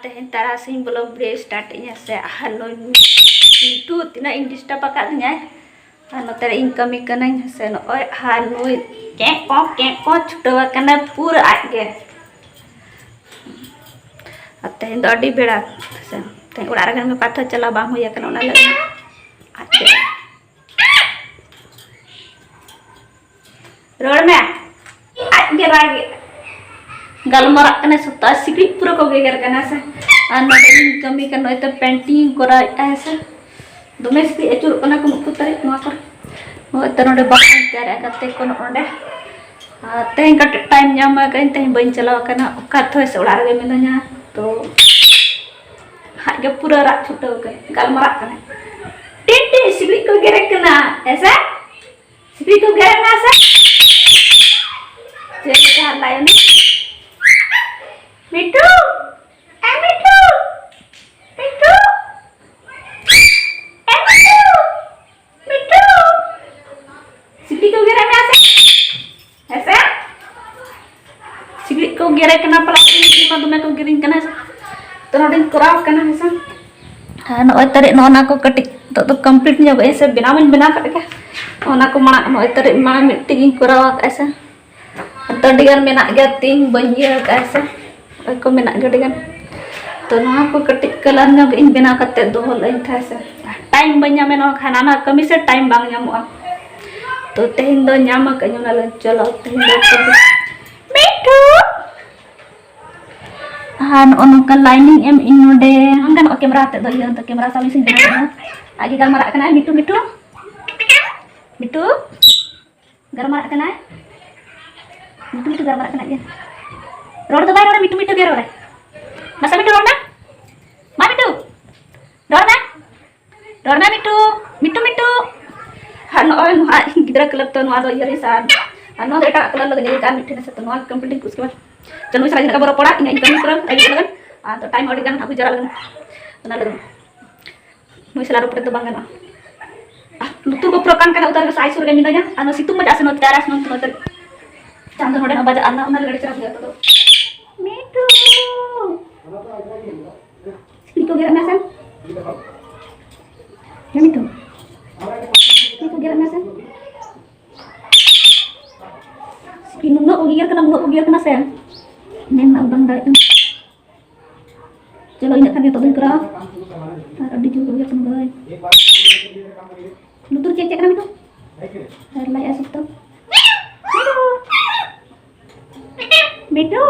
तेहन तारासिंह ब्लॉग ब्रे स्टार्ट से हलो मीठू तीना इन डिस्टर्ब आकादिया नोते इन कमी कना से नय हानु के को छुटवा पूरा आगे तेहन दो अड़ी बेड़ा से तेहन उड़ा रे में पाथा चला बाम हुई कना ओना लगे रोड में आगे रागे गलमरा कने सुता सिकड़ी पूरा को गेगर कना से इन कमी कना तो पेंटिंग करा ऐसे दोमे सिकड़ी एचुर कना को नुकु तरे नवा कर हो त नोडे बाहर तैयार करते को नोडे तेहन का टाइम न्याम कन तेहन बइन चलाव कना ओका थो से उड़ा रे मिनया तो हागे पूरा रा छुटो के गलमरा कने टिटी सिकड़ी को गेरे कना ऐसा सिकड़ी को गेरे ना से जे का लाइन मिठू ए मिठू मिठू ए मिठू मिठू सिकड़ी को गिरा में ऐसे सिकड़ी को गिरा कना पला मा दुमे को गिरिन कना तो नोडिन कराव कना हसन नोय तरे नोना को कटि तो कंप्लीट न्यो ऐसे बना कट के ओना को मणा नोय तरे मा मिट्टी कराव ऐसे तो डिगन मेना गया तीन बंजिया ऐसे को मेना गडिगन तो नोहा को कटि कलर न्यो इन बना करते दोहो लइन था से टाइम बन्या में नो खाना ना कमी से टाइम बांग न्यामोआ तो तेहन दो न्यामा कन्योना लन चलो तेहन दो मिठू हान ओनका लाइनिंग एम इन नोडे अंगन ओ कैमरा ते दो य तो कैमरा सामने से देखना आगे गलमरा कना मिठू मिठू मिठू गलमरा कना मिठू मिठू गलमरा कना ये रोड तो बाय रोड मिठू मिठू के रोड मसा मिठू रोड ना मा मिठू रोड ना मिठू मिठू मिठू हान ओ गिदरा क्लब तो नवा दो यरी सा नो एटा कलर लगे का मिठू से तो नवा कंप्लीट उसके बाद चलो सारा दिन का बरो पड़ा इन इनकम करम आई लगन तो टाइम अड़ी गन हाबु जरा लगन ना लगन मुई सला रुपरे तो बांगना लुतुर को प्रकान का उतार साई सुर के मिदाया अनो सितुम मजा से नो तारास नो तो चांद नोडे बाजा अन्ना उना गड़ी चला तो मिठू सिको गिरा में सन ya मिठू सिको गिरा में सन सिको नो को गिर कना से नेन उदंग दा चलो इन खाने तो दिन करा और अड्डी जो गिर कना गय लुतुर चेक कना मिठू हर लाई असुत तो मिठू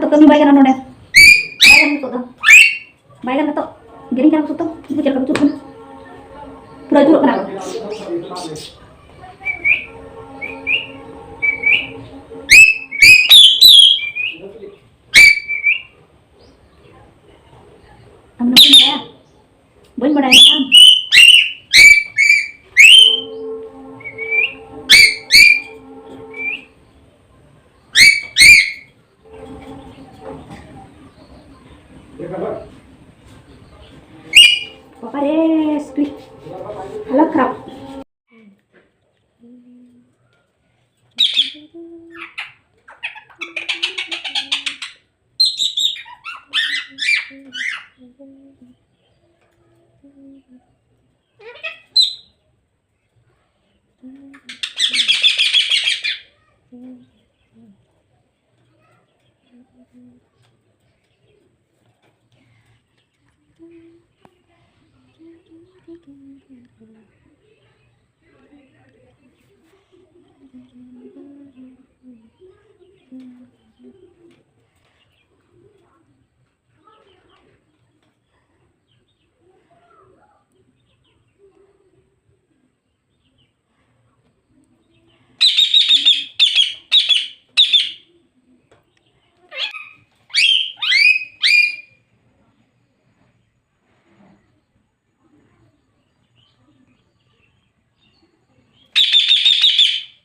तो कमी बाय कना नोडे बाय कना तो गिरी कना सुतो बुझे का चुप पूरा जुर कना हमने बोल बड़ा काम Papare split. Halo crap.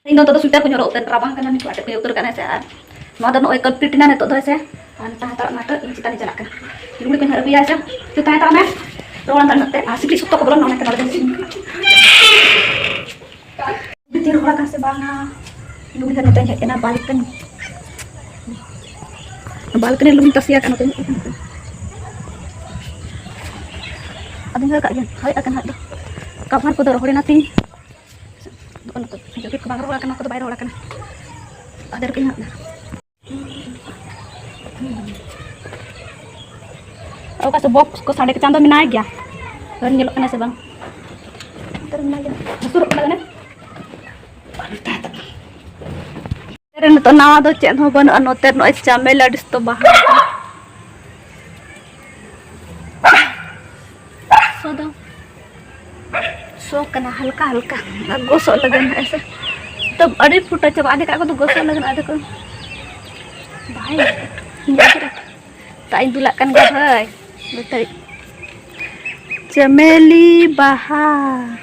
इन तो स्वेटर को जोरो राबांग करना नहीं पाटे पे उतर करना से यार नोदा नो कंप्लीट ना ने तो दो से आन ता मात्र इन चिता ने चला कर लुगड़ी को हरबिया से तो ता में रोण नते आसिकली सुतो को बोलो नने के नोदे बितिर होला का से बांगा लुगड़ी का नते है ना बालकनी लुगड़ी तसिया kan तो अदन का गया हाय अकन हाय कवर को दर होड़े नाती तो जो के बाहर होला kana को बाहर होला kana अदर के और का बॉक्स को साढ़े के चांदो में ना गया घर nyelok kana से bang तर ना गया सुरुक ना ने तेरे तो नावा दो चेन हो बन अनोते नो चामेला डिस तो बाहर सोदो सो कना हल्का हल्का गोसो लगन ऐसे तब अड़ी फुटा जब आधे का तो गोसो लगन आधे को भाई ताई दुला kan ga भाई बेटा चमेली बाहर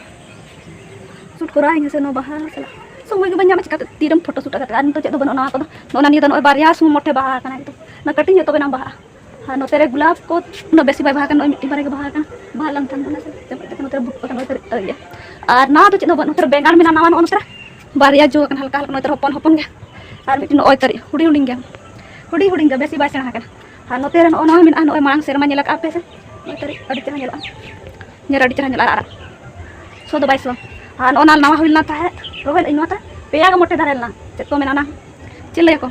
सूट कराएंगे से नो बाहर चला समय के बन्या मचका तीरम फोटो शूट करता तो चेद बनो ना को नोना नि तो बारिया सु मोटे बाहा kana itu ना कटिंग तो बना बाहा हा नो तेरे गुलाब को नो बेसी बाहा kan मिट्टी बारे के बाहा kan बाहा lang tan ना से ते नो तेरे बुक kan नो तेरे और ना तो चेद बनो तेरे बेंगार में ना नो तेरे बारिया जो kan हल्का हल्का नो तेरे हपन हपन के और मिट्टी नो तेरे हुडी हुडिंग के बेसी बाय सेना kan हा नो तेरे नो min नो मांग सेरमा nyelak ape से नो तेरे अड़ी चरा nyelak nyera अड़ी चरा nyelak ara सो दो बाइसो हा नो नाल नावा हुइलना था रोहल इनोता पेया का मोटे धरेलना चेक को मेना ना चिल्ले को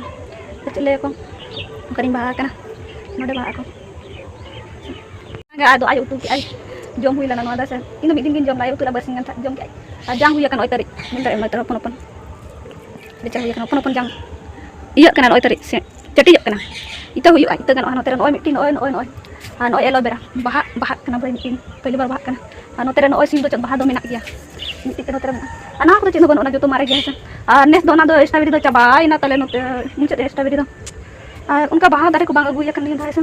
करिम बाहा कना नोडे बाहा को आदो आयु तु की आई जम हुइला ना नोदा से इन मिदिन दिन जम लायु तुला बसिंगन था जम के जांग हुइया कन ओय तरी मिन तरे मतर अपन अपन बेचा हुइया कन अपन अपन जांग इया कना ओय तरी से चटी कना इता हुइया इता कना नोते ओय मिटिन ओय हा नो एलोवेरा बाहा कना मिटिन पहली बार बाहा कना हा नोते नो ओय सिंदो चत बाहा दो मेना गया मिट्टी के नोते अना को चिनो बनो ना जो तुम्हारे गया है नेस दोना दो स्ट्रॉबेरी दो चबाई ना तले नोते मुझे स्ट्रॉबेरी दो उनका बाहा दारे को बांग अगुया कर नहीं धारे से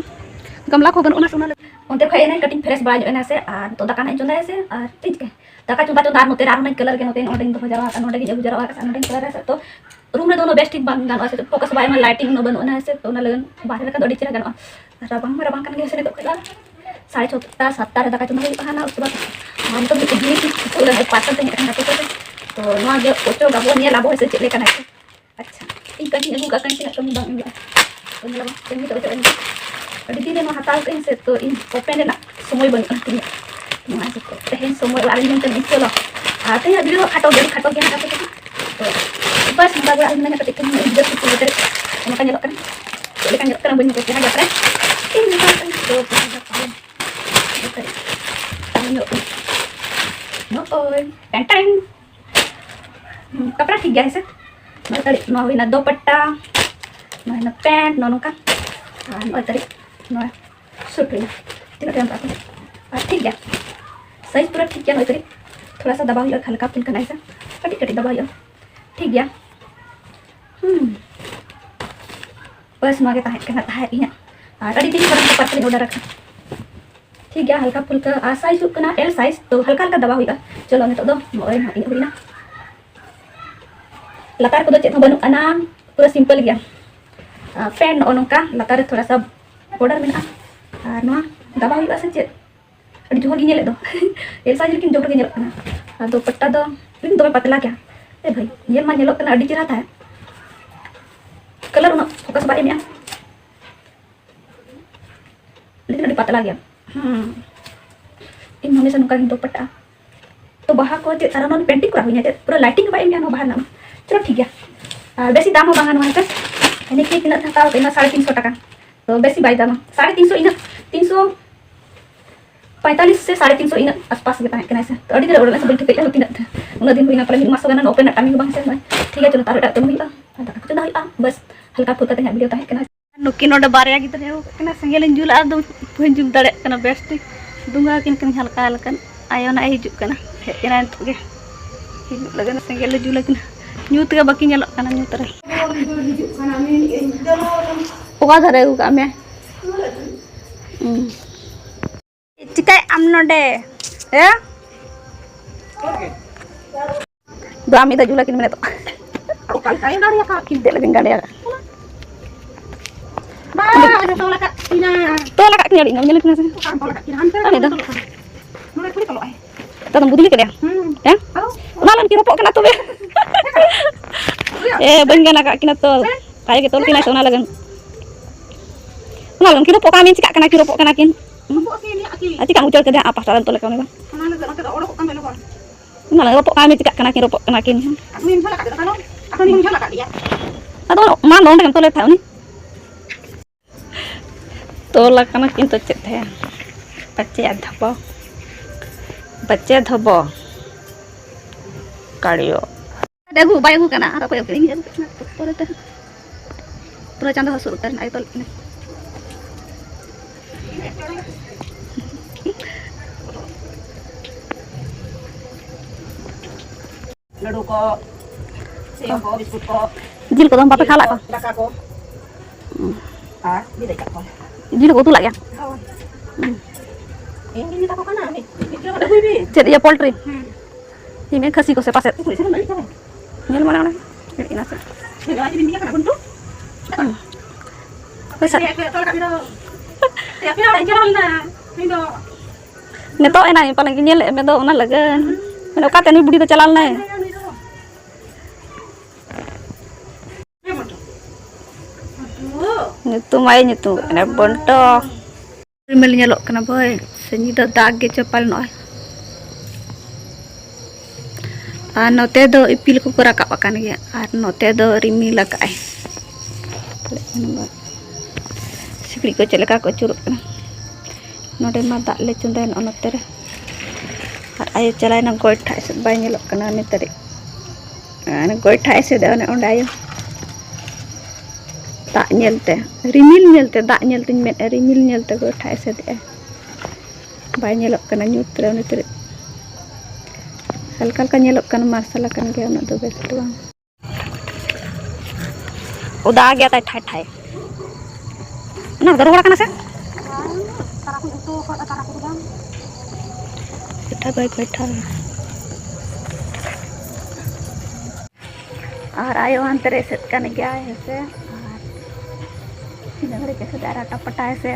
गमला को बन उना सुना उनते खय ना कटिंग फ्रेश बाज एना से तो दाका ना चंदा से ठीक के दाका चंदा चंदा नोते रार ना कलर के नोते ओडिंग दो जरा नोडे के जब जरा का नोडिंग कलर है तो रूम रे दोनों बेस्ट बांग गानो से फोकस बाय में लाइटिंग नो बनो ना से तो ना लगन बाहर का दड़ी चरा गानो रबांग kan के से तो खला 6:30 7 रे दाका चंदा हुई ना उसके बाद हम तो इडली की उलन पातल ते ना तो नवा गे ओचो गाबो ने लाबो से चले कना अच्छा इन कटी अगु का कंटी ना कम बांग तो ने लाबो तेमी तो चले अडी दिन नो हताल के से तो इन ओपन ना समय बन अंति ना से तो तेन समय वाली दिन तो चलो आते हैं वीडियो खाटो के ना तो बस बाबा इन ना कटी के जस्ट तो तेरे मका nyelok kan चले kan nyelok kan bunyi ke ना जत्रा इन ना तो नो ओए टेंटाइन कपड़ा ठीक गया है सर तरी नो विना दुपट्टा नो ना पैंट नो का नो तरी नो सूट विना तीन टाइम पाते ठीक गया साइज पूरा ठीक गया नो तरी थोड़ा सा दबाव या हल्का फुल्का नहीं सा कटी कटी दबाव या ठीक गया बस नो के ताहे इना अड़ी दिन पर पत्ते ऑर्डर रखा ठीक गया हल्का फुल्का साइज ना एल साइज तो हल्का हल्का दबा हुआ चलो नितो दो मोय ना इन हुईना लतार को दो चेत बनु अना पूरा सिंपल गया फैन ओनका लतार थोड़ा सा बॉर्डर में ना दबा हुआ से चेत अड़ी जोर गिने ले दो एल साइज लेकिन जोर गिने ना दो पट्टा दो लेकिन दो पतला क्या ए भाई ये मा नेलो कना अड़ी चरा था कलर ना फोकस बारे में लेकिन अड़ी पतला गया इन हमेशा नुका दुपट्टा तो बाहा को चे तारा नोन पेंटिंग करा हुई पूरा लाइटिंग बाय में बाहर ना चलो ठीक है बेसी दाम हो बांगा नो है एने के किना था का 350 टका तो बेसी बाय दाम 350 इन 345 से 350 इन आसपास के ताहे से तो अड़ी दे ओडला से बैठ के तीन उन दिन हुईना पर मासो गाना ओपन टाइमिंग बांग से ठीक है चलो तारा तम हुईआ दाका चंदा हुईआ बस हल्का फुल्का ते वीडियो ताहे नुकी नोडे बारिया गिद्रे कना संगेल जुल आ दो जुल दड़े कना बेस्ट दुंगा किन किन हल्का हल्का आयो ना हिजु कना हेना तो के हिजु लगन संगेल जुल किन न्यूत के बाकी नेलो कना न्यूत रे ओका धरे उ का में चिकाय आम नोडे ए दो आमी दा जुल किन में तो kali kaya dari ya kak. Tidak lagi enggak ada. Ada tolak kak Ina. Tolak kak kini enggak nyelip nasi. Bukan tolak kak Ina. Hampir. Ada dah. Mulai kulit kalau Tatang buduli ke dia. Ya? Malan kira pok kena tu be. Benggan agak kena tol. Kayak gitu kena sona lagan. Malan kira pok kami cakap kena kira pok kena kin. Ati kamu jual ke dia apa saran tol kau ni bang? Malan kira pok kami cakap kena kira pok kena kin. Atau mana orang dengan tol tahu ni? Tolak kena kin tu cek dia. बच्चे धोबो काढ़ियो देखो bye को कना apa yang ini pura canda hasur kan ayo tol ini ladu ko seo ko biskut ko jil ko dong papa khala ko daka ko di dekat ko jil ko tulak ya ini tak ko kana ni itu ada bibi cek dia poultry ini khasi ko se paset nyel mana mana ini nasi ini aja bini kana buntu wes ya tol ka biro ya pira jalan na ini neto enak yang paling nyel me do ona lagan me ka tani budi to chalal na itu mai itu ana bonto rimel nyelok kana boy senyi do dag ge chapal noy note do ipil ko rakap akan ya note do rimil lakai sikri ko celaka ko curut kana node ma dak le chundain onote re ar ayo chalai na goitha se bai nyelok kana ni tari ana goitha se de one ondayo tak nyelte rimil nyelte dak nyelte met rimil nyelte goitha se de bai nyelok kana nyutre one tari हल्का हल्का nyelok kan marsala kan gaya nak do bes doang udah आ गया था ठाई ठाई ना उधर उड़ा kana se taraku itu kok taraku bang बैठा baik बैठा और आयो अंतरे से kan गया है से ini ngeri ke saudara tapata se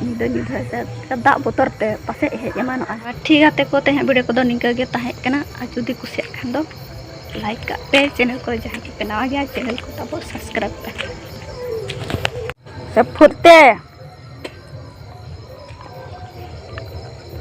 ni do se dak botor te pase he jamano ठीक आते को ते वीडियो को निका गे ताहे कना जुदी कुसिया खान दो लाइक का पे चैनल को जहां के नवा गया चैनल को तब सब्सक्राइब पे सब फुरते